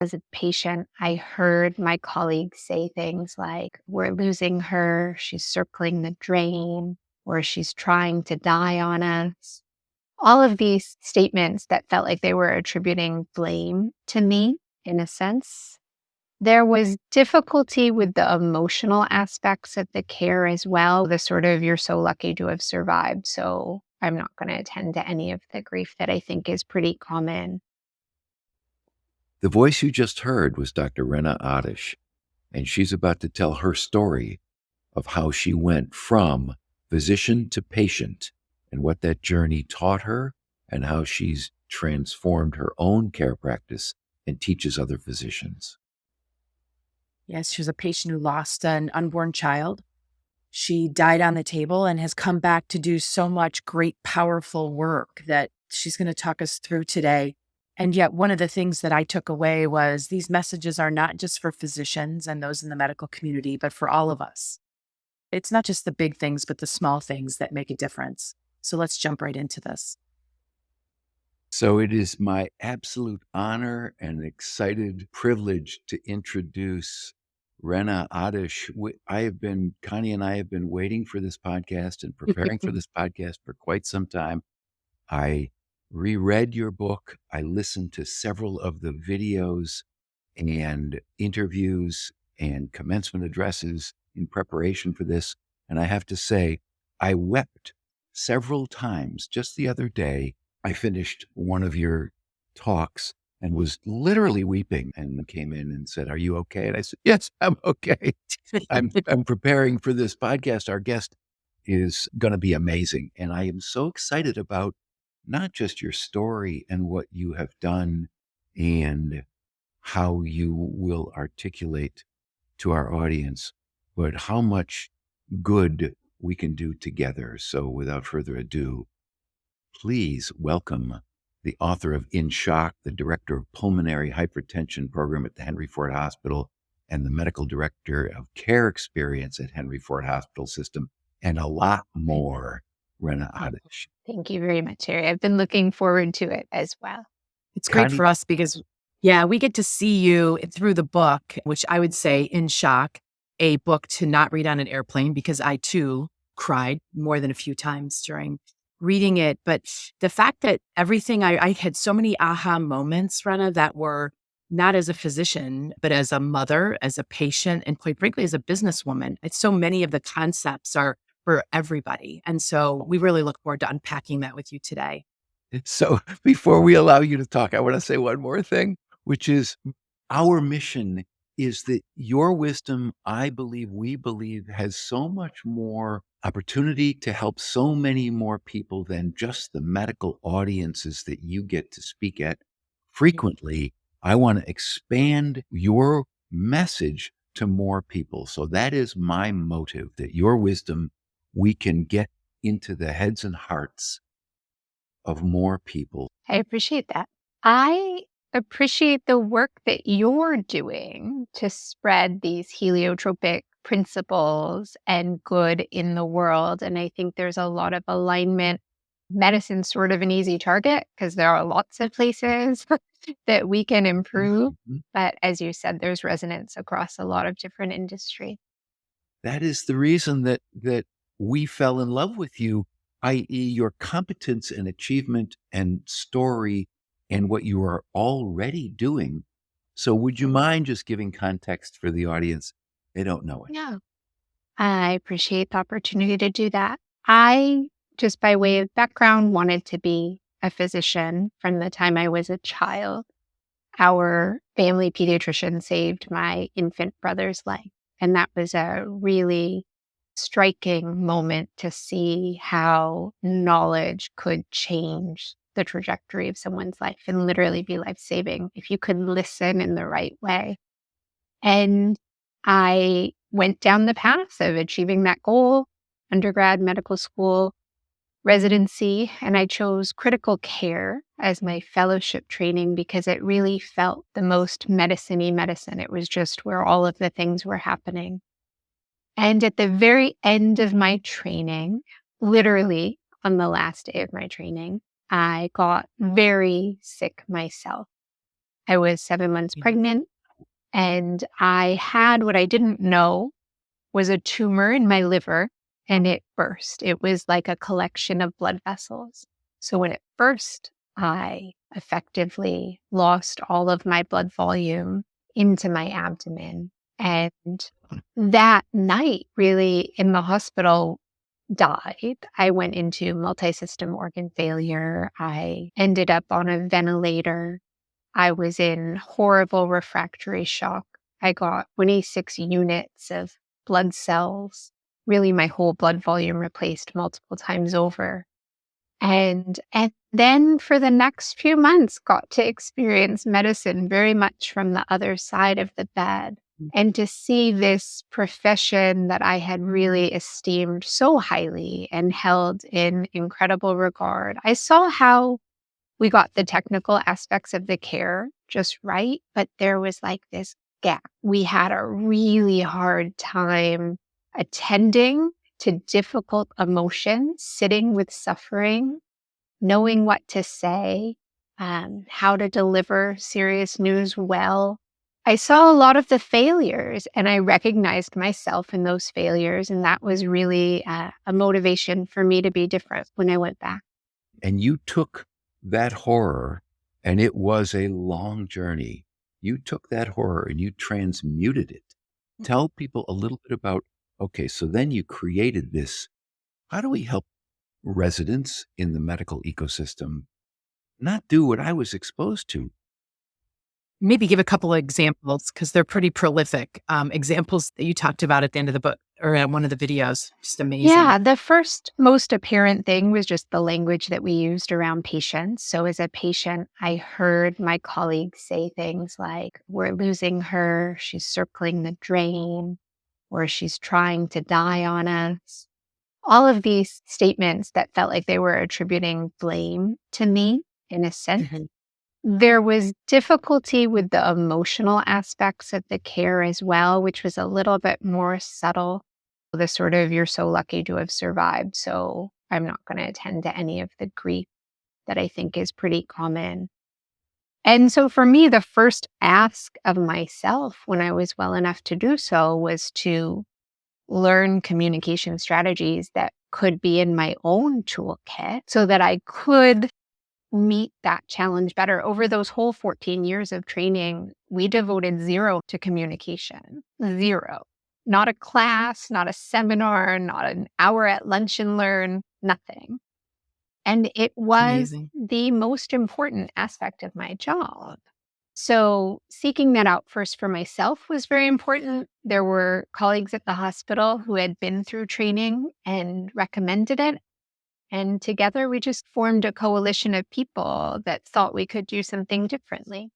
As a patient, I heard my colleagues say things like, we're losing her, she's circling the drain, or she's trying to die on us. All of these statements that felt like they were attributing blame to me, in a sense. There was difficulty with the emotional aspects of the care as well. The sort of, you're so lucky to have survived, so I'm not going to attend to any of the grief that I think is pretty common. The voice you just heard was Dr. Rana Awdish, and she's about to tell her story of how she went from physician to patient and what that journey taught her and how she's transformed her own care practice and teaches other physicians. Yes, she was a patient who lost an unborn child. She died on the table and has come back to do so much great, powerful work that she's going to talk us through today. And yet, one of the things that I took away was these messages are not just for physicians and those in the medical community, but for all of us. It's not just the big things, but the small things that make a difference. So let's jump right into this. So it is my absolute honor and excited privilege to introduce Rana Awdish. Connie and I have been waiting for this podcast and preparing for this podcast for quite some time. I reread your book. I listened to several of the videos and interviews and commencement addresses in preparation for this. And I have to say, I wept several times. Just the other day, I finished one of your talks and was literally weeping and came in and said, "Are you okay?" And I said, "Yes, I'm okay. I'm preparing for this podcast. Our guest is going to be amazing." And I am so excited about not just your story and what you have done and how you will articulate to our audience, but how much good we can do together. So without further ado, please welcome the author of In Shock, the director of pulmonary hypertension program at the Henry Ford Hospital, and the medical director of care experience at Henry Ford Hospital System, and a lot more, Rana Awdish. Thank you very much, Harry. I've been looking forward to it as well. It's great Connie, for us because, we get to see you through the book, which I would say In Shock, a book to not read on an airplane, because I too cried more than a few times during reading it. But the fact that everything, I had so many aha moments, Rana, that were not as a physician, but as a mother, as a patient, and quite frankly, as a businesswoman. It's so many of the concepts are for everybody. And so we really look forward to unpacking that with you today. so before we allow you to talk, I want to say one more thing, which is our mission is that your wisdom, we believe, has so much more opportunity to help so many more people than just the medical audiences that you get to speak at frequently. I want to expand your message to more people. So that is my motive, that your wisdom, we can get into the heads and hearts of more people. I appreciate that. I appreciate the work that you're doing to spread these heliotropic principles and good in the world. And I think there's a lot of alignment. Medicine's sort of an easy target because there are lots of places that we can improve. Mhm. But as you said, there's resonance across a lot of different industries. That is the reason that we fell in love with you, i.e., your competence and achievement and story and what you are already doing. So would you mind just giving context for the audience? They don't know it. Yeah. I appreciate the opportunity to do that. I, just by way of background, wanted to be a physician from the time I was a child. Our family pediatrician saved my infant brother's life. And that was a really striking moment to see how knowledge could change the trajectory of someone's life and literally be life-saving if you could listen in the right way. And I went down the path of achieving that goal, undergrad, medical school, residency, and I chose critical care as my fellowship training because it really felt the most medicine-y medicine. It was just where all of the things were happening. And at the very end of my training, literally on the last day of my training, I got very sick myself. I was 7 months Yeah. pregnant, and I had what I didn't know was a tumor in my liver, and it burst. It was like a collection of blood vessels. So when it burst, I effectively lost all of my blood volume into my abdomen. And that night, really, in the hospital, died. I went into multi-system organ failure. I ended up on a ventilator. I was in horrible refractory shock. I got 26 units of blood cells, really my whole blood volume replaced multiple times over. And then for the next few months got to experience medicine very much from the other side of the bed. And to see this profession that I had really esteemed so highly and held in incredible regard, I saw how we got the technical aspects of the care just right, but there was like this gap. We had a really hard time attending to difficult emotions, sitting with suffering, knowing what to say, how to deliver serious news well. I saw a lot of the failures and I recognized myself in those failures. And that was really a motivation for me to be different when I went back. And you took that horror, and it was a long journey. You took that horror and you transmuted it. Tell people a little bit about, okay, so then you created this. How do we help residents in the medical ecosystem not do what I was exposed to? Maybe give a couple of examples because they're pretty prolific. Examples that you talked about at the end of the book or at one of the videos. Just amazing. Yeah, the first most apparent thing was just the language that we used around patients. So, as a patient, I heard my colleagues say things like, "We're losing her, she's circling the drain," or "She's trying to die on us." All of these statements that felt like they were attributing blame to me in a sense. Mhm. There was difficulty with the emotional aspects of the care as well, which was a little bit more subtle. The sort of, "You're so lucky to have survived, so I'm not going to attend to any of the grief," that I think is pretty common. And so for me, the first ask of myself when I was well enough to do so was to learn communication strategies that could be in my own toolkit so that I could meet that challenge better. Over those whole 14 years of training, we devoted zero to communication. Zero. Not a class, not a seminar, not an hour at lunch and learn, nothing. And it It's was amazing. the most important aspect of my job. So seeking that out first for myself was very important. There were colleagues at the hospital who had been through training and recommended it. And together we just formed a coalition of people that thought we could do something differently.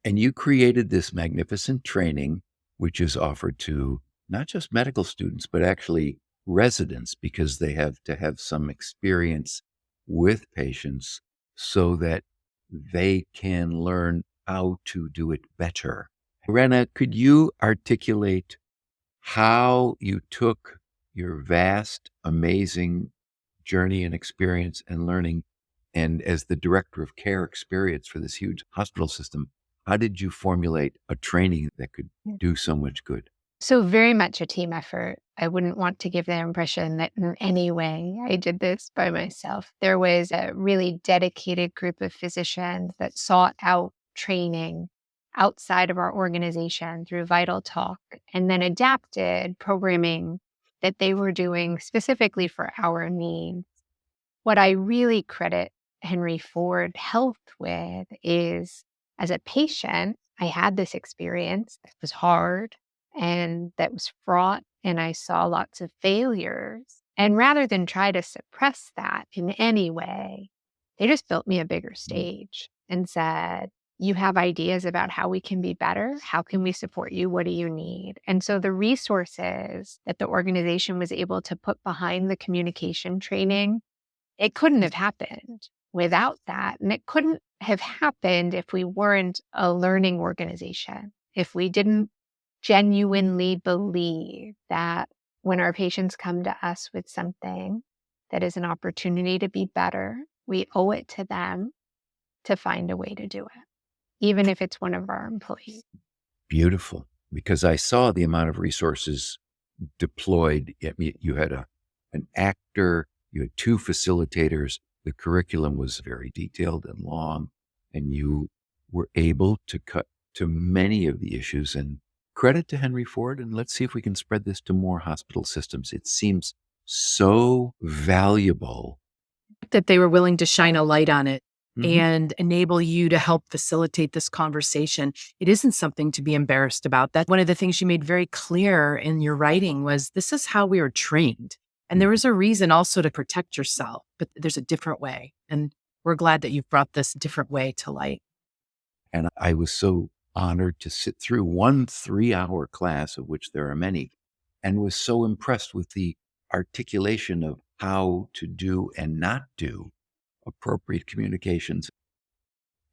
And you created this magnificent training, which is offered to not just medical students, but actually residents, because they have to have some experience with patients so that they can learn how to do it better. Rena, could you articulate how you took your vast, amazing journey and experience and learning, and as the director of care experience for this huge hospital system, how did you formulate a training that could do so much good? So, very much a team effort. I wouldn't want to give the impression that in any way I did this by myself. There was a really dedicated group of physicians that sought out training outside of our organization through Vital Talk and then adapted programming that they were doing specifically for our needs. What I really credit Henry Ford Health with is, as a patient, I had this experience that was hard and that was fraught, and I saw lots of failures. And rather than try to suppress that in any way, they just built me a bigger stage and said, "You have ideas about how we can be better? How can we support you? What do you need?" And so the resources that the organization was able to put behind the communication training, it couldn't have happened without that. And it couldn't have happened if we weren't a learning organization, if we didn't genuinely believe that when our patients come to us with something that is an opportunity to be better, we owe it to them to find a way to do it. even if it's one of our employees. Beautiful. Because I saw the amount of resources deployed. I mean, you had an actor, you had two facilitators. The curriculum was very detailed and long, and you were able to cut to many of the issues. And credit to Henry Ford. And let's see if we can spread this to more hospital systems. It seems so valuable. That they were willing to shine a light on it Mhm. and enable you to help facilitate this conversation. It isn't something to be embarrassed about. That's one of the things you made very clear in your writing was this is how we were trained. And there is a reason also to protect yourself, but there's a different way. And we're glad that you've brought this different way to light. And I was so honored to sit through one 3-hour class, of which there are many, and was so impressed with the articulation of how to do and not do appropriate communications.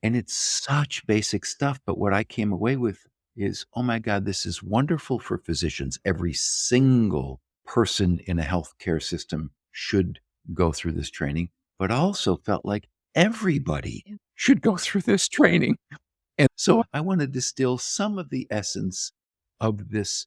And it's such basic stuff. But what I came away with is, oh my God, this is wonderful for physicians. Every single person in a healthcare system should go through this training, but also felt like everybody should go through this training. And so I want to distill some of the essence of this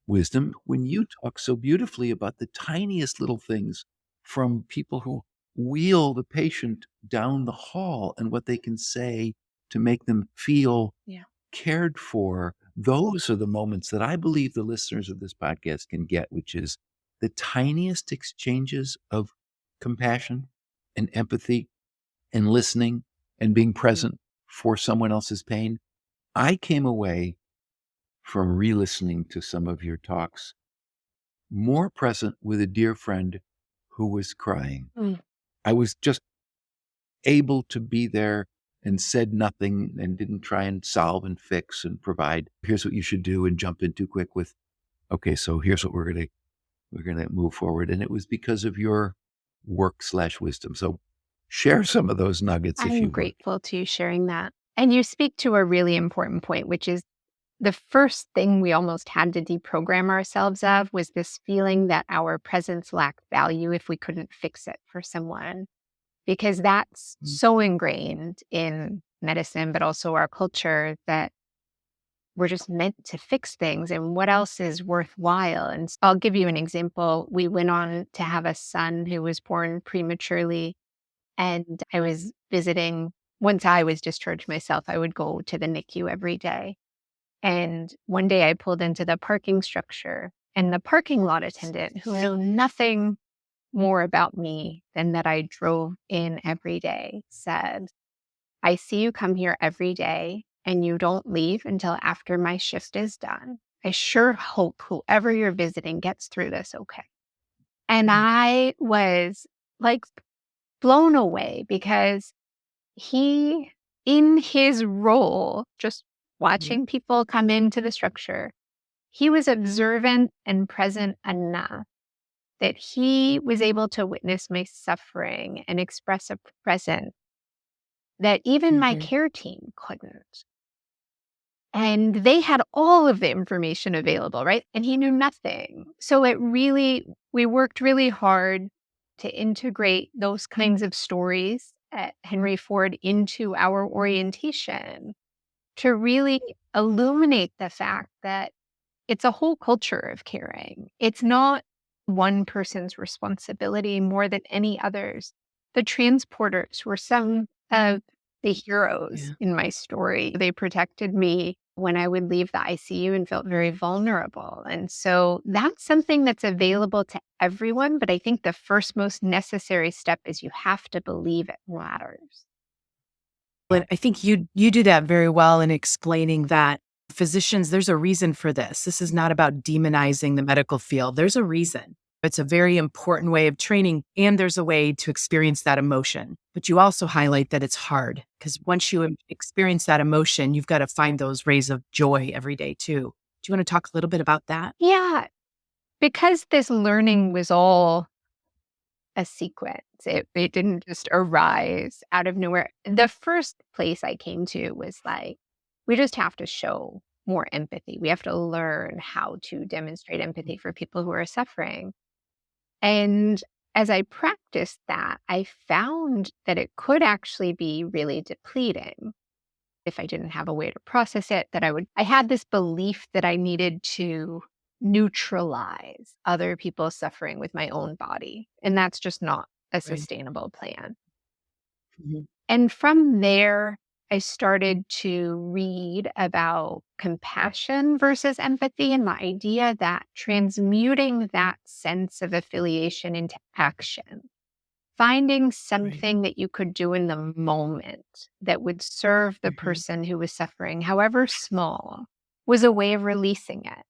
wisdom when you talk so beautifully about the tiniest little things from people who wheel the patient down the hall and what they can say to make them feel Yeah. cared for. Those are the moments that I believe the listeners of this podcast can get, which is the tiniest exchanges of compassion and empathy and listening and being present for someone else's pain. I came away from re listening to some of your talks more present with a dear friend who was crying. Mm. I was just able to be there and said nothing and didn't try and solve and fix and provide, here's what you should do and jump in too quick with, okay, so here's what we're gonna move forward. And it was because of your work/wisdom. So share some of those nuggets if I'm you would. grateful to you sharing that. And you speak to a really important point, which is the first thing we almost had to deprogram ourselves of was this feeling that our presence lacked value if we couldn't fix it for someone, because that's so ingrained in medicine, but also our culture that we're just meant to fix things and what else is worthwhile. And I'll give you an example. We went on to have a son who was born prematurely, and I was visiting. Once I was discharged myself, I would go to the NICU every day. And one day I pulled into the parking structure, and the parking lot attendant, who knew nothing more about me than that I drove in every day, said, I see you come here every day and you don't leave until after my shift is done. I sure hope whoever you're visiting gets through this okay. And I was like blown away because he, in his role, just watching people come into the structure, he was observant and present enough that he was able to witness my suffering and express a presence that even my care team couldn't. And they had all of the information available, right? And he knew nothing. So we worked really hard to integrate those kinds of stories at Henry Ford into our orientation to really illuminate the fact that it's a whole culture of caring. It's not one person's responsibility more than any others. The transporters were some of the heroes Yeah. in my story. They protected me when I would leave the ICU and felt very vulnerable. And so that's something that's available to everyone. But I think the first most necessary step is you have to believe it matters. But I think you do that very well in explaining that physicians, there's a reason for this. This is not about demonizing the medical field. There's a reason. It's a very important way of training, and there's a way to experience that emotion. But you also highlight that it's hard because once you experience that emotion, you've got to find those rays of joy every day too. Do you want to talk a little bit about that? Yeah, because this learning was all a sequence. It didn't just arise out of nowhere. The first place I came to was like, we just have to show more empathy. We have to learn how to demonstrate empathy for people who are suffering. And as I practiced that, I found that it could actually be really depleting if I didn't have a way to process it, I had this belief that I needed to neutralize other people's suffering with my own body. And that's just not a Right. sustainable plan. Mhm. And from there, I started to read about compassion versus empathy and the idea that transmuting that sense of affiliation into action, finding Right. something that you could do in the moment that would serve the Mhm. person who was suffering, however small, was a way of releasing it.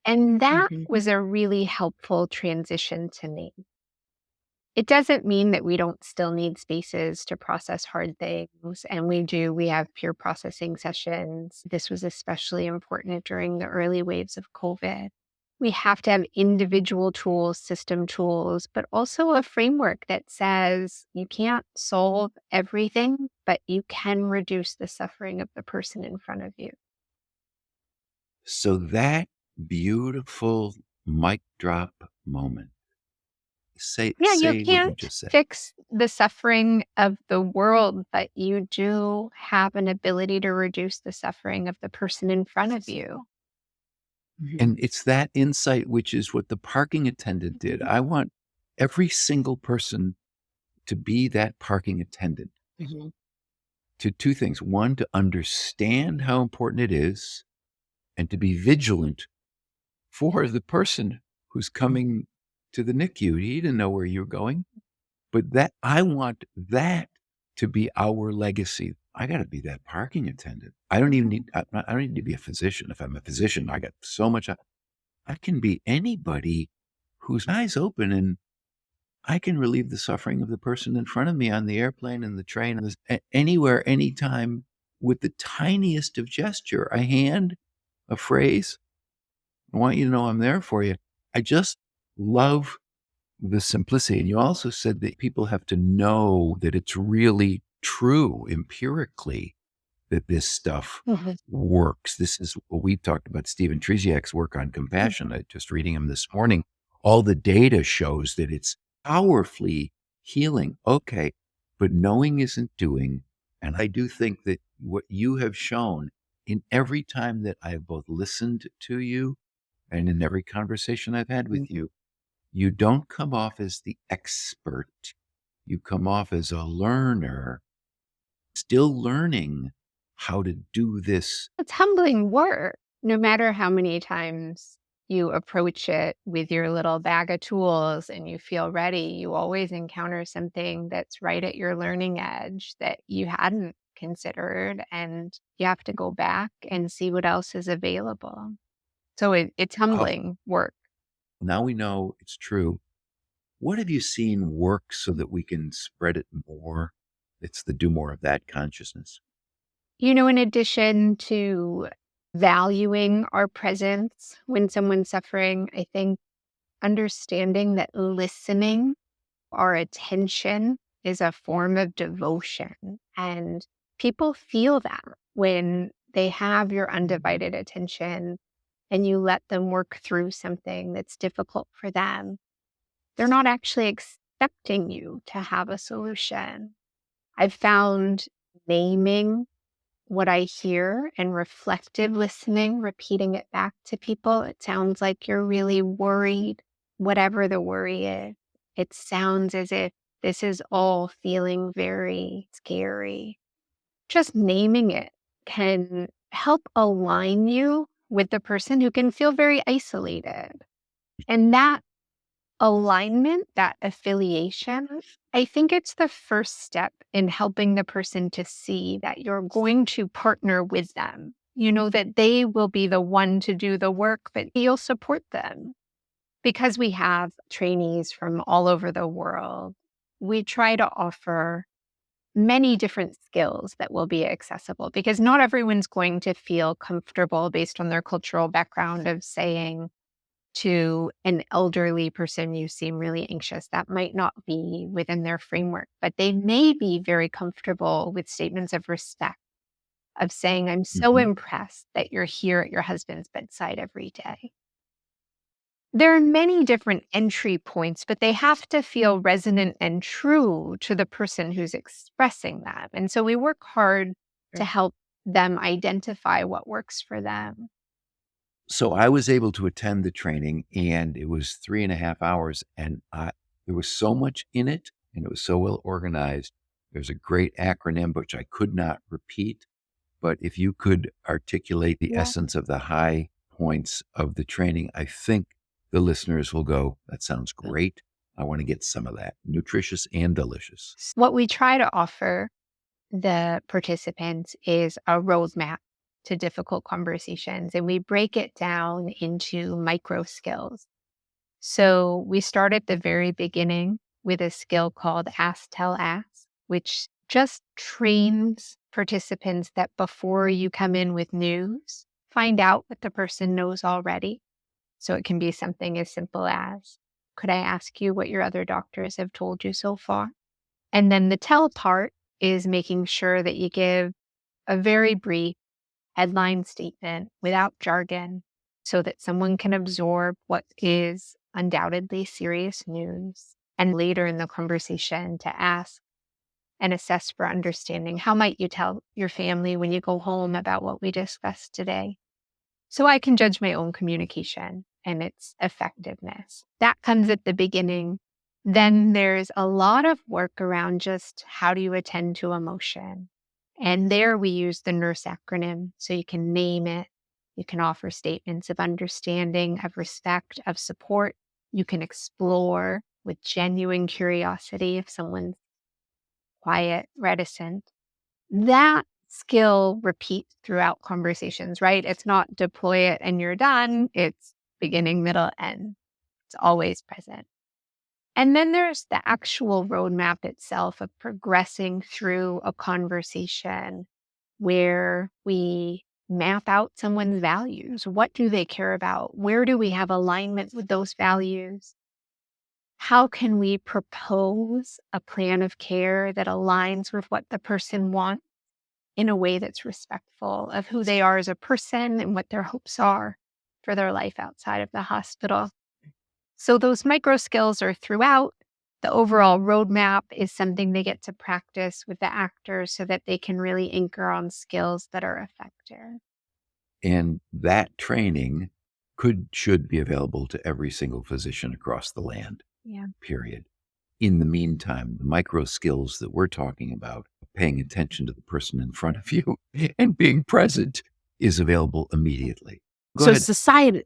And that Mhm. was a really helpful transition to me. It doesn't mean that we don't still need spaces to process hard things, and we do. We have peer processing sessions. This was especially important during the early waves of COVID. We have to have individual tools, system tools, but also a framework that says you can't solve everything, but you can reduce the suffering of the person in front of you. So that beautiful mic drop moment. Say Yeah, you say what you can't just said. fix the suffering of the world, but you do have an ability to reduce the suffering of the person in front of you. Mhm. And it's that insight which is what the parking attendant did. I want every single person to be that parking attendant Mhm. to 2 things. 1, to understand how important it is and to be vigilant for the person who's coming to the NICU. He didn't know where you were going, but that I want that to be our legacy. I gotta be that parking attendant. I don't even need I don't need to be a physician. If I'm a physician, I got so much I can be anybody whose eyes open and I can relieve the suffering of the person in front of me on the airplane and the train, and anywhere, anytime with the tiniest of gesture, a hand, a phrase. I want you to know I'm there for you. I just love the simplicity. And you also said that people have to know that it's really true empirically that this stuff Mhm. works. This is what we talked about Stephen Tresiak's work on compassion. I just reading him this morning. All the data shows that it's powerfully healing. Okay, but knowing isn't doing. And I do think that what you have shown in every time that I've both listened to you and in every conversation I've had with Mhm. you, you don't come off as the expert. You come off as a learner still learning how to do this. It's humbling work, no matter how many times you approach it with your little bag of tools and you feel ready, you always encounter something that's right at your learning edge that you hadn't considered, and you have to go back and see what else is available. So it's Oh, humbling work. now we know it's true. What have you seen work so that we can spread it more? It's the do more of that consciousness. In addition to valuing our presence when someone's suffering, I think understanding that listening, our attention is a form of devotion. And people feel that when they have your undivided attention and you let them work through something that's difficult for them. They're not actually expecting you to have a solution. I've found naming what I hear and reflective listening, repeating it back to people. It sounds like you're really worried, whatever the worry is. It sounds as if this is all feeling very scary. Just naming it can help align you with the person who can feel very isolated. And that alignment, that affiliation, I think it's the first step in helping the person to see that you're going to partner with them. That they will be the one to do the work, but you'll support them. Because we have trainees from all over the world, we try to offer many different skills that will be accessible because not everyone's going to feel comfortable based on their cultural background of saying, to an elderly person, "You seem really anxious." That might not be within their framework, but they may be very comfortable with statements of respect, of saying, "I'm so Mhm. impressed that you're here at your husband's bedside every day." There are many different entry points, but they have to feel resonant and true to the person who's expressing that. And so we work hard to Sure. help them identify what works for them. So I was able to attend the training, and it was 3.5 hours, and there was so much in it, and it was so well organized. There's a great acronym, which I could not repeat, but if you could articulate the Yeah. essence of the high points of the training, I think the listeners will go, that sounds great. I want to get some of that. Nutritious and delicious. What we try to offer the participants is a roadmap to difficult conversations, and we break it down into micro skills. So we start at the very beginning with a skill called Ask, Tell, Ask, which just trains participants that before you come in with news, find out what the person knows already. So it can be something as simple as, could I ask you what your other doctors have told you so far? And then the tell part is making sure that you give a very brief headline statement without jargon so that someone can absorb what is undoubtedly serious news. And later in the conversation to ask and assess for understanding, how might you tell your family when you go home about what we discussed today? So I can judge my own communication and its effectiveness. That comes at the beginning. Then there's a lot of work around just how do you attend to emotion? And there we use the NURSE acronym. So you can name it. You can offer statements of understanding, of respect, of support. You can explore with genuine curiosity if someone's quiet, reticent. That skill repeats throughout conversations, right? It's not deploy it and you're done. It's beginning, middle, end. It's always present. And then there's the actual roadmap itself of progressing through a conversation where we map out someone's values. What do they care about? Where do we have alignment with those values? How can we propose a plan of care that aligns with what the person wants in a way that's respectful of who they are as a person and what their hopes are for their life outside of the hospital? So those micro skills are throughout. The overall roadmap is something they get to practice with the actors so that they can really anchor on skills that are effective. And that training should be available to every single physician across the land, Yeah. period. In the meantime, the micro skills that we're talking about, paying attention to the person in front of you and being present, is available immediately. Go So ahead.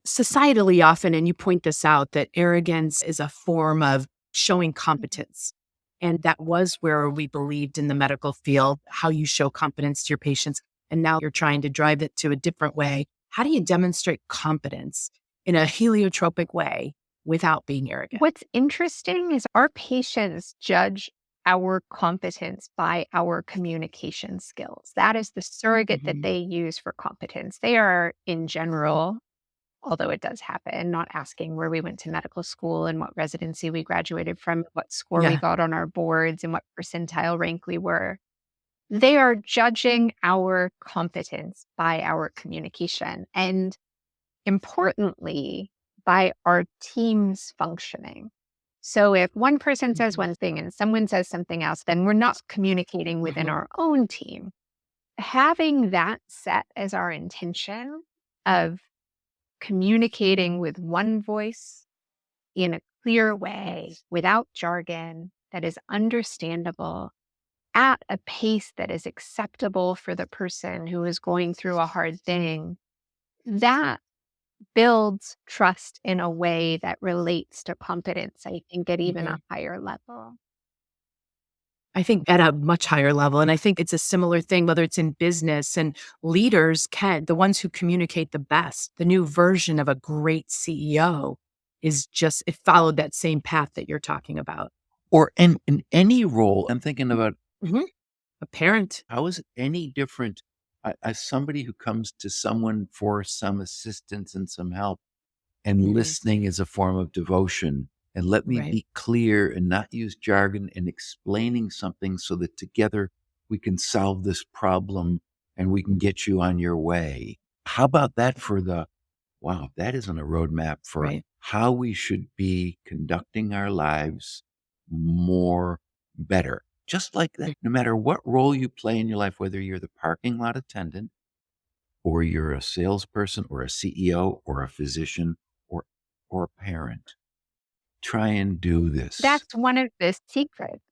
societally often, and you point this out, that arrogance is a form of showing competence. And that was where we believed in the medical field, how you show competence to your patients. And now you're trying to drive it to a different way. How do you demonstrate competence in a heliotropic way without being arrogant? What's interesting is our patients judge our competence by our communication skills. That is the surrogate that Mhm. they use for competence. They are, in general, although it does happen, not asking where we went to medical school and what residency we graduated from, what score we Yeah. got on our boards, and what percentile rank we were. They are judging our competence by our communication. And importantly, by our team's functioning. So if one person says Mhm. one thing and someone says something else, then we're not communicating within Mhm. our own team. Having that set as our intention of communicating with one voice in a clear way, without jargon, that is understandable, at a pace that is acceptable for the person who is going through a hard thing, that builds trust in a way that relates to competence, I think, at even a Mhm. higher level. I think at a much higher level. And I think it's a similar thing, whether it's in business, and leaders the ones who communicate the best, the new version of a great CEO it followed that same path that you're talking about. Or in any role, I'm thinking about Mhm. A parent. how is it any different as somebody who comes to someone for some assistance and some help, and Mhm. listening is a form of devotion. And let me Right. be clear and not use jargon and explaining something so that together we can solve this problem and we can get you on your way. How about that for wow, that isn't a roadmap for Right. how we should be conducting our lives more better. just like that. No matter what role you play in your life, whether you're the parking lot attendant or you're a salesperson or a CEO or a physician or a parent, try and do this. That's one of the secrets,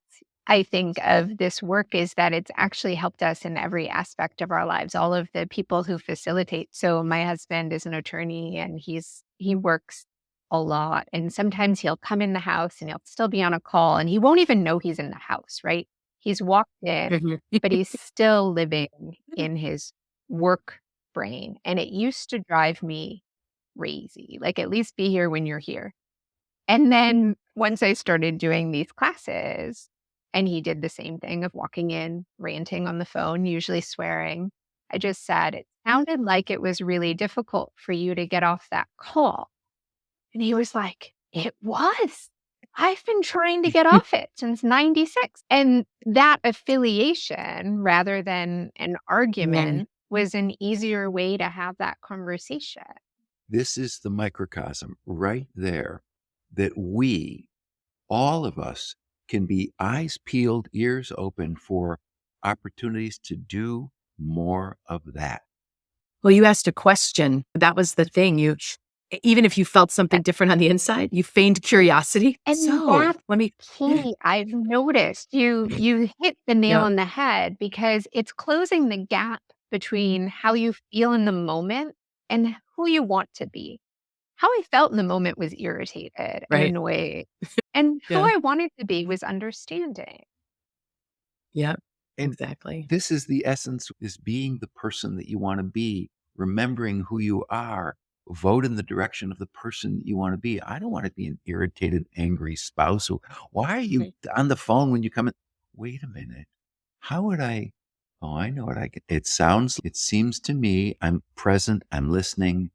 I think, of this work is that it's actually helped us in every aspect of our lives, all of the people who facilitate. So my husband is an attorney and he works a lot. And sometimes he'll come in the house and he'll still be on a call and he won't even know he's in the house, right? He's walked in, Mhm. but he's still living in his work brain. And it used to drive me crazy. Like, at least be here when you're here. And then once I started doing these classes, and he did the same thing of walking in, ranting on the phone, usually swearing, I just said, "It sounded like it was really difficult for you to get off that call." And he was like, "It was. I've been trying to get off it since '96." And that affiliation, rather than an Yeah. argument, was an easier way to have that conversation. This is the microcosm right there that we, all of us, can be eyes peeled, ears open for opportunities to do more of that. Well, you asked a question. That was the thing. Even if you felt something different on the inside, you feigned curiosity. And So that's let me, key. I've noticed you hit the nail yeah, on the head because it's closing the gap between how you feel in the moment and who you want to be. How I felt in the moment was irritated and right. annoyed, and who Yeah. I wanted to be was understanding. Yeah, And exactly. this is the essence, is being the person that you want to be, remembering who you are, vote in the direction of the person you want to be. I don't want to be an irritated, angry spouse who, why are you Right. on the phone when you come in? Wait a minute. How would I? Oh, I know what I get. It seems to me I'm present, I'm listening,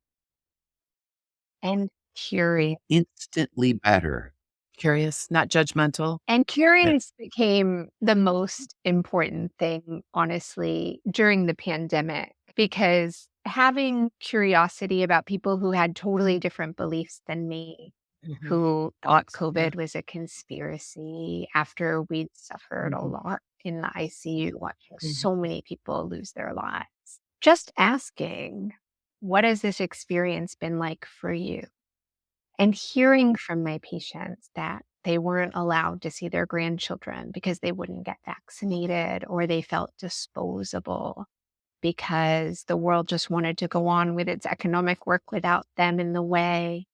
And curious. instantly better. Curious, not judgmental. And Yeah. curious became the most important thing, honestly, during the pandemic, because having curiosity about people who had totally different beliefs than me, Mhm. who thought Yeah. COVID was a conspiracy after we'd suffered a Mhm. lot in the ICU, watching Mhm. so many people lose their lives. Just asking, what has this experience been like for you? And hearing from my patients that they weren't allowed to see their grandchildren because they wouldn't get vaccinated or they felt disposable because the world just wanted to go on with its economic work without them in the way.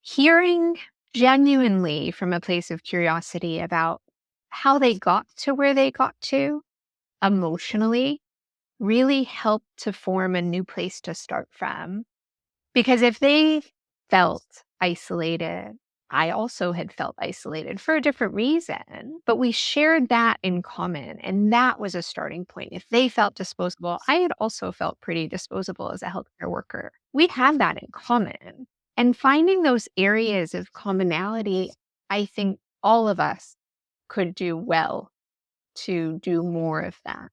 Hearing genuinely from a place of curiosity about how they got to where they got to emotionally really helped to form a new place to start from, because if they felt isolated, I also had felt isolated for a different reason, but we shared that in common. And that was a starting point. If they felt disposable, I had also felt pretty disposable as a healthcare worker. We had that in common. And finding those areas of commonality, I think all of us could do well to do more of that.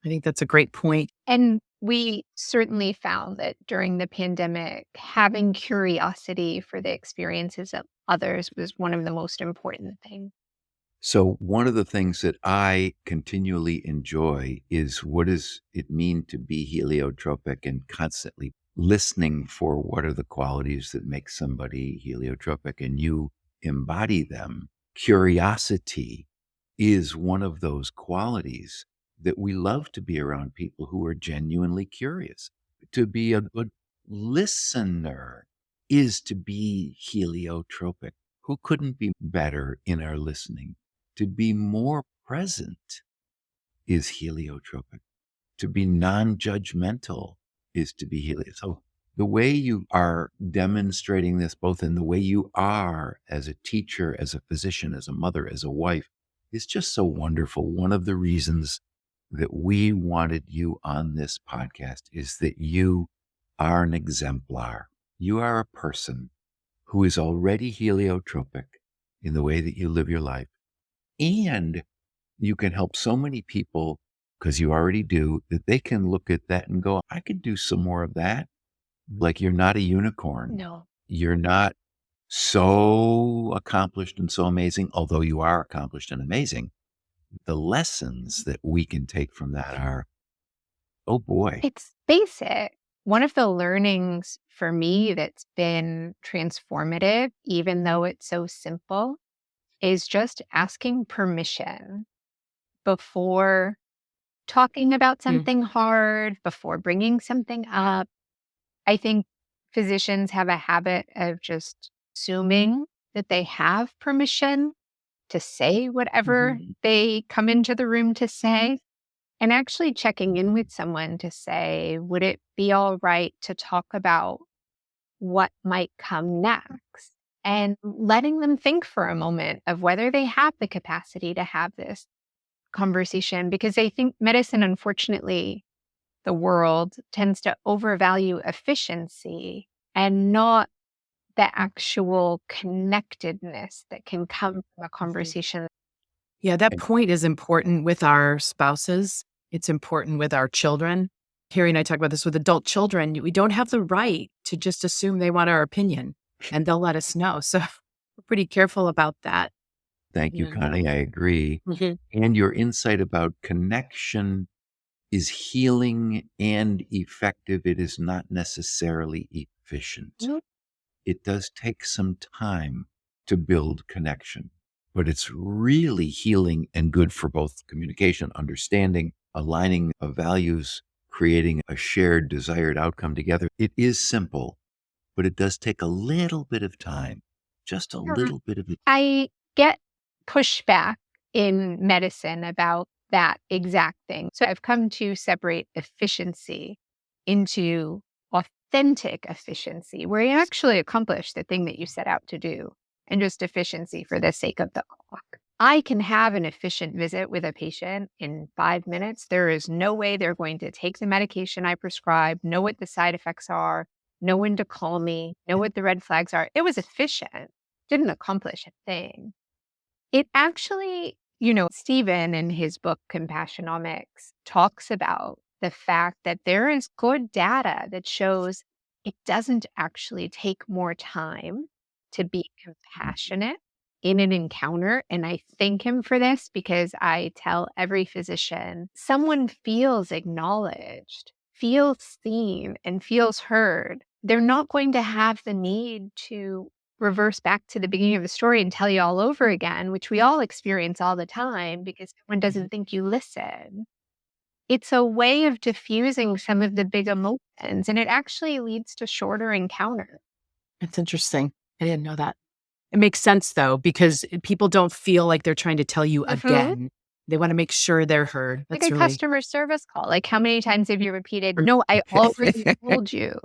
I think that's a great point. And we certainly found that during the pandemic, having curiosity for the experiences of others was one of the most important things. So one of the things that I continually enjoy is, what does it mean to be heliotropic, and constantly listening for what are the qualities that make somebody heliotropic, and you embody them. Curiosity is one of those qualities that we love to be around, people who are genuinely curious. To be a good listener is to be heliotropic. Who couldn't be better in our listening? To be more present is heliotropic. To be non-judgmental is to be heliotropic. So the way you are demonstrating this, both in the way you are as a teacher, as a physician, as a mother, as a wife, is just so wonderful. One of the reasons that we wanted you on this podcast is that you are an exemplar. You are a person who is already heliotropic in the way that you live your life. And you can help so many people, because you already do, that they can look at that and go, I could do some more of that. Like, you're not a unicorn. No. You're not so accomplished and so amazing, although you are accomplished and amazing. the lessons that we can take from that are, oh boy. It's basic. One of the learnings for me that's been transformative, even though it's so simple, is just asking permission before talking about Mm, something hard, before bringing something up. I think physicians have a habit of just assuming that they have permission to say whatever mhm. they come into the room to say, and actually checking in with someone to say, would it be all right to talk about what might come next? And letting them think for a moment of whether they have the capacity to have this conversation, because I think medicine, unfortunately, the world tends to overvalue efficiency and not the actual connectedness that can come from a Mhm. conversation. Yeah, that And point is important with our spouses. It's important with our children. Carrie and I talk about this with adult children. We don't have the right to just assume they want our opinion and they'll let us know. So we're pretty careful about that. thank you, Yeah. Connie. I agree. Mhm. And your insight about connection is healing and effective. It is not necessarily efficient. Nope. It does take some time to build connection, but it's really healing and good for both communication, understanding, aligning of values, creating a shared desired outcome together. It is simple, but it does take a little bit of time, just a little bit of it. I get pushback in medicine about that exact thing. So I've come to separate efficiency into authentic efficiency, where you actually accomplish the thing that you set out to do, and just efficiency for the sake of the clock. I can have an efficient visit with a patient in 5 minutes. There is no way they're going to take the medication I prescribe, know what the side effects are, know when to call me, know what the red flags are. It was efficient, didn't accomplish a thing. It actually, Stephen in his book Compassionomics talks about the fact that there is good data that shows it doesn't actually take more time to be compassionate in an encounter. And I thank him for this, because I tell every physician someone feels acknowledged, feels seen, and feels heard. They're not going to have the need to reverse back to the beginning of the story and tell you all over again, which we all experience all the time because someone doesn't think you listen. It's a way of diffusing some of the big emotions, and it actually leads to shorter encounters. That's interesting. I didn't know that. It makes sense though, because people don't feel like they're trying to tell you Mhm. again. They want to make sure they're heard. Like That's a really customer service call. Like, how many times have you repeated, no, I already told you?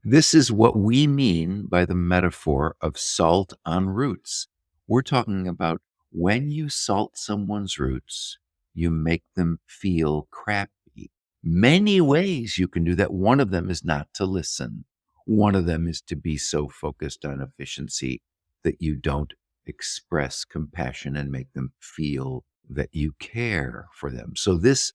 This is what we mean by the metaphor of salt on roots. We're talking about when you salt someone's roots, you make them feel crappy. Many ways you can do that. One of them is not to listen. One of them is to be so focused on efficiency that you don't express compassion and make them feel that you care for them. So, this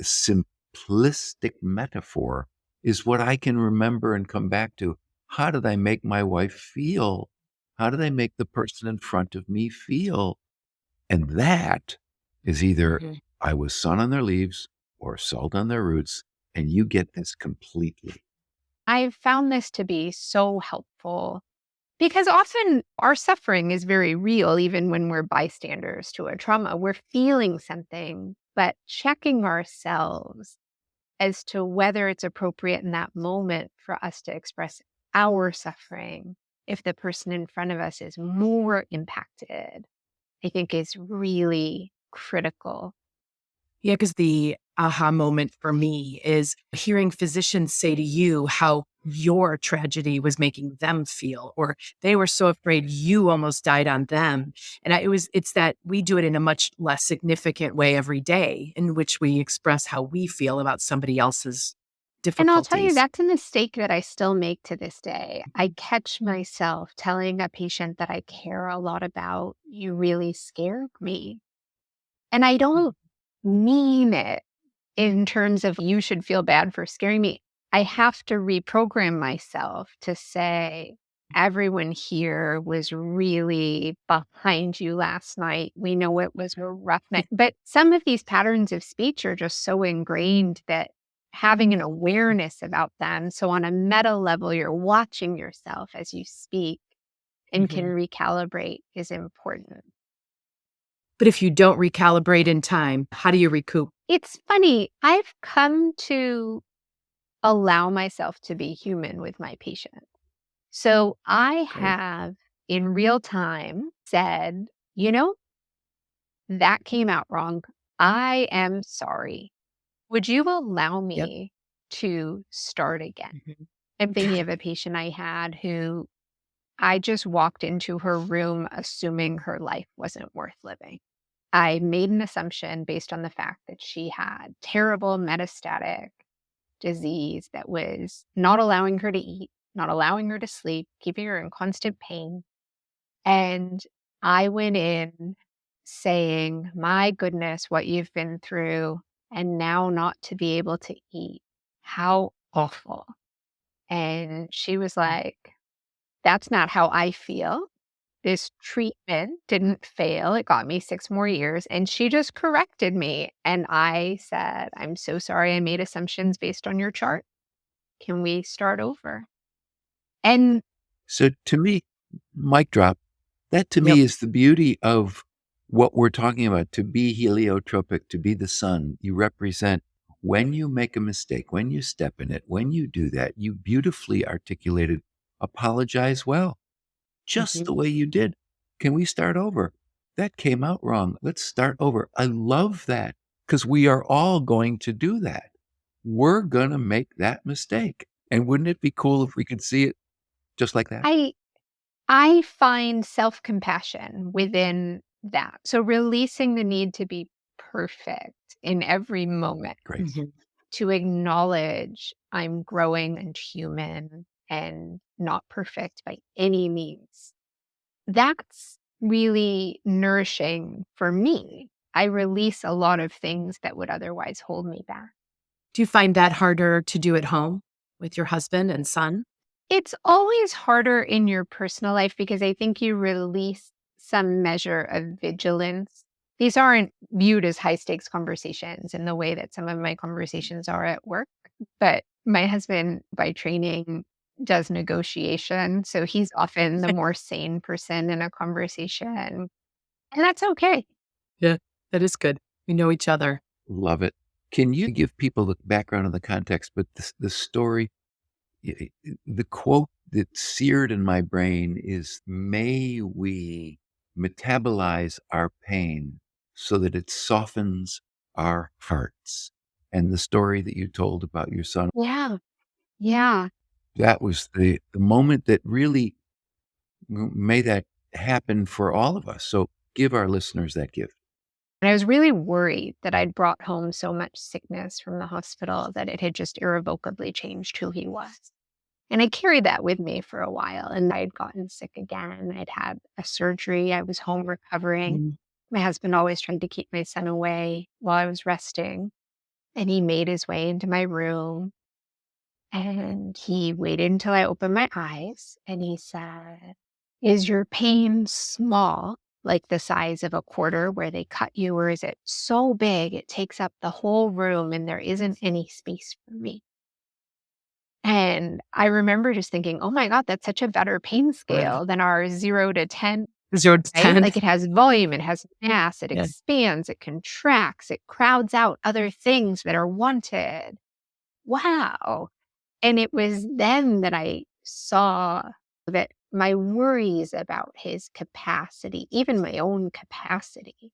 simplistic metaphor is what I can remember and come back to. How did I make my wife feel? How did I make the person in front of me feel? And that is either Mhm. I was sun on their leaves or salt on their roots, and you get this completely. I've found this to be so helpful because often our suffering is very real, even when we're bystanders to a trauma. We're feeling something, but checking ourselves as to whether it's appropriate in that moment for us to express our suffering if the person in front of us is more impacted, I think is really critical. Yeah, because the aha moment for me is hearing physicians say to you how your tragedy was making them feel, or they were so afraid you almost died on them. And it's that we do it in a much less significant way every day in which we express how we feel about somebody else's And I'll tell you, difficulties. that's a mistake that I still make to this day. I catch myself telling a patient that I care a lot about, you really scared me. And I don't mean it in terms of you should feel bad for scaring me. I have to reprogram myself to say, everyone here was really behind you last night. We know it was a rough night. But some of these patterns of speech are just so ingrained that having an awareness about them. So, on a meta level, you're watching yourself as you speak and can Mhm. recalibrate is important. But if you don't recalibrate in time, how do you recoup? It's funny. I've come to allow myself to be human with my patient. So I Great. have in real time said, you know, that came out wrong. I am sorry. Would you allow Yep. me to start again? Mhm. I'm thinking of a patient I had who I just walked into her room assuming her life wasn't worth living. I made an assumption based on the fact that she had terrible metastatic disease that was not allowing her to eat, not allowing her to sleep, keeping her in constant pain. And I went in saying, "My goodness, what you've been through, and now not to be able to eat. How awful." And she was like, "That's not how I feel. This treatment didn't fail. It got me 6 more years." And she just corrected me. And I said, "I'm so sorry I made assumptions based on your chart. Can we start over?" And So to me, mic drop, that to Yep. me is the beauty of what we're talking about. To be heliotropic, to be the sun, you represent when you make a mistake, when you step in it, when you do that, you beautifully articulated, apologize well, just the Mhm. way you did. Can we start over? That came out wrong. Let's start over. I love that because we are all going to do that. We're going to make that mistake. And wouldn't it be cool if we could see it just like that? I I find self-compassion within that. So releasing the need to be perfect in every moment, Great. Mhm. to acknowledge I'm growing and human and not perfect by any means. That's really nourishing for me. I release a lot of things that would otherwise hold me back. Do you find that harder to do at home with your husband and son? It's always harder in your personal life because I think you release some measure of vigilance. These aren't viewed as high stakes conversations in the way that some of my conversations are at work. But my husband, by training, does negotiation. So he's often the more sane person in a conversation. And that's okay. Yeah, that is good. We know each other. Love it. Can you give people the background and the context, but the story, the quote that seared in my brain is, may we metabolize our pain so that it softens our hearts. And the story that you told about your son, Yeah. Yeah. that was the moment that really made that happen for all of us. So give our listeners that gift. And I was really worried that I'd brought home so much sickness from the hospital that it had just irrevocably changed who he was. And I carried that with me for a while. And I'd gotten sick again. I'd had a surgery. I was home recovering. Mm. My husband always tried to keep my son away while I was resting. And he made his way into my room and he waited until I opened my eyes and he said, "Is your pain small, like the size of a quarter where they cut you, or is it so big it takes up the whole room and there isn't any space for me?" And I remember just thinking, "Oh my God, that's such a better pain Right. scale than our 0 to 10, 0 to right? 10. Like it has volume, it has mass, it Yeah. expands, it contracts, it crowds out other things that are wanted. Wow." And it was then that I saw that my worries about his capacity, even my own capacity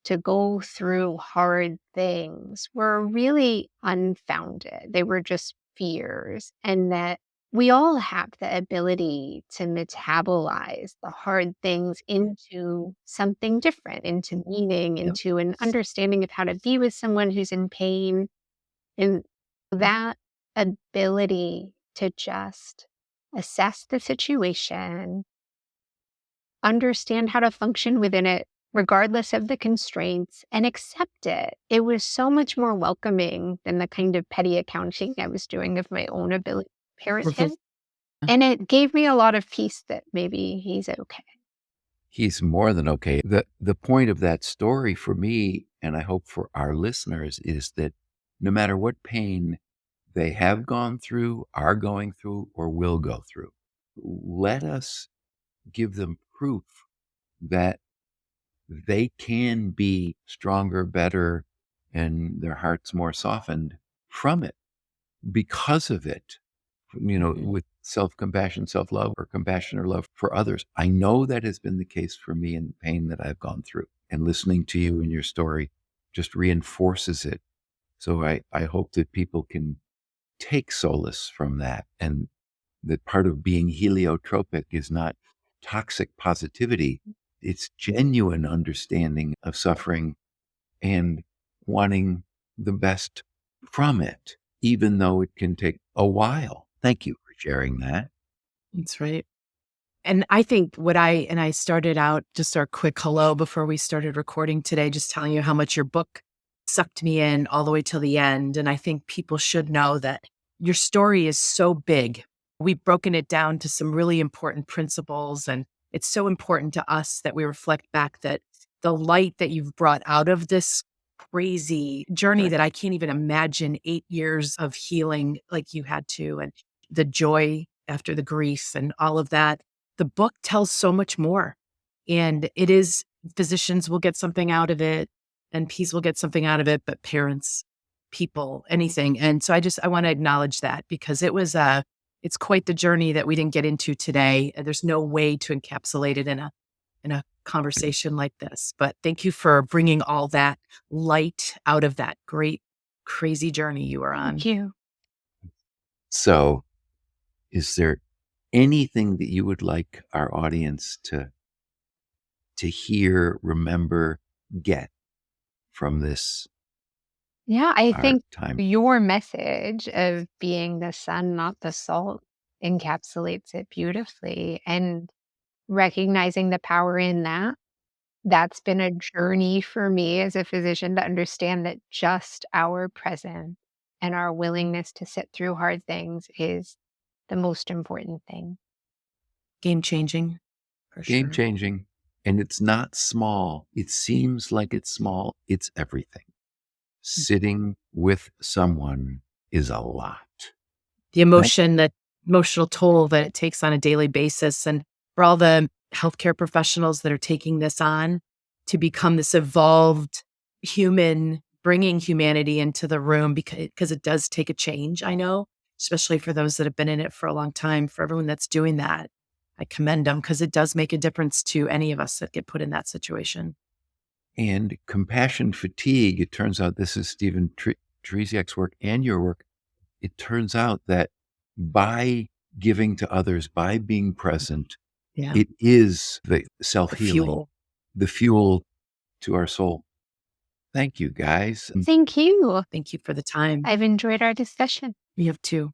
to go through hard things, were really unfounded. They were just fears, and that we all have the ability to metabolize the hard things into something different, into meaning, Yep. into an understanding of how to be with someone who's in pain. And that ability to just assess the situation, understand how to function within it, regardless of the constraints, and accept it. It was so much more welcoming than the kind of petty accounting I was doing of my own ability to parent Mhm. him. And it gave me a lot of peace that maybe he's okay. He's more than okay. The point of that story for me, and I hope for our listeners, is that no matter what pain they have gone through, are going through, or will go through, let us give them proof that they can be stronger, better, and their hearts more softened from it because of it. With self compassion, self love, or compassion or love for others. I know that has been the case for me in the pain that I've gone through. And listening to you and your story just reinforces it. So I hope that people can take solace from that, and that part of being heliotropic is not toxic positivity, it's genuine understanding of suffering and wanting the best from it, even though it can take a while. Thank you for sharing that. That's right. And I think I started out just our quick hello before we started recording today, just telling you how much your book sucked me in all the way till the end. And I think people should know that your story is so big. We've broken it down to some really important principles. And it's so important to us that we reflect back that the light that you've brought out of this crazy journey Right. that I can't even imagine 8 years of healing like you had to, and the joy after the grief and all of that, the book tells so much more. And it is, physicians will get something out of it, NPs will get something out of it, but parents, people, anything. And so I want to acknowledge that because it's quite the journey that we didn't get into today. And there's no way to encapsulate it in a conversation like this. But thank you for bringing all that light out of that great, crazy journey you were Thank on. you. So, is there anything that you would like our audience to hear, remember, get from this Yeah, I our think time? your message of being the sun, not the salt, encapsulates it beautifully. And recognizing the power in that, that's been a journey for me as a physician to understand that just our presence and our willingness to sit through hard things is the most important thing. Game changing, for Game sure. changing. And it's not small. It seems like it's small. It's everything. Sitting with someone is a lot. The Thank emotional toll that it takes on a daily basis. And for all the healthcare professionals that are taking this on to become this evolved human, bringing humanity into the room because it does take a change, I know, especially for those that have been in it for a long time, for everyone that's doing that. I commend them because it does make a difference to any of us that get put in that situation. And compassion fatigue, it turns out this is Stephen Teresiak's work and your work. It turns out that by giving to others, by being present, Yeah. it is the The self-healing, fuel. the fuel to our soul. Thank you, guys. Thank you. Thank you for the time. I've enjoyed our discussion. You have too.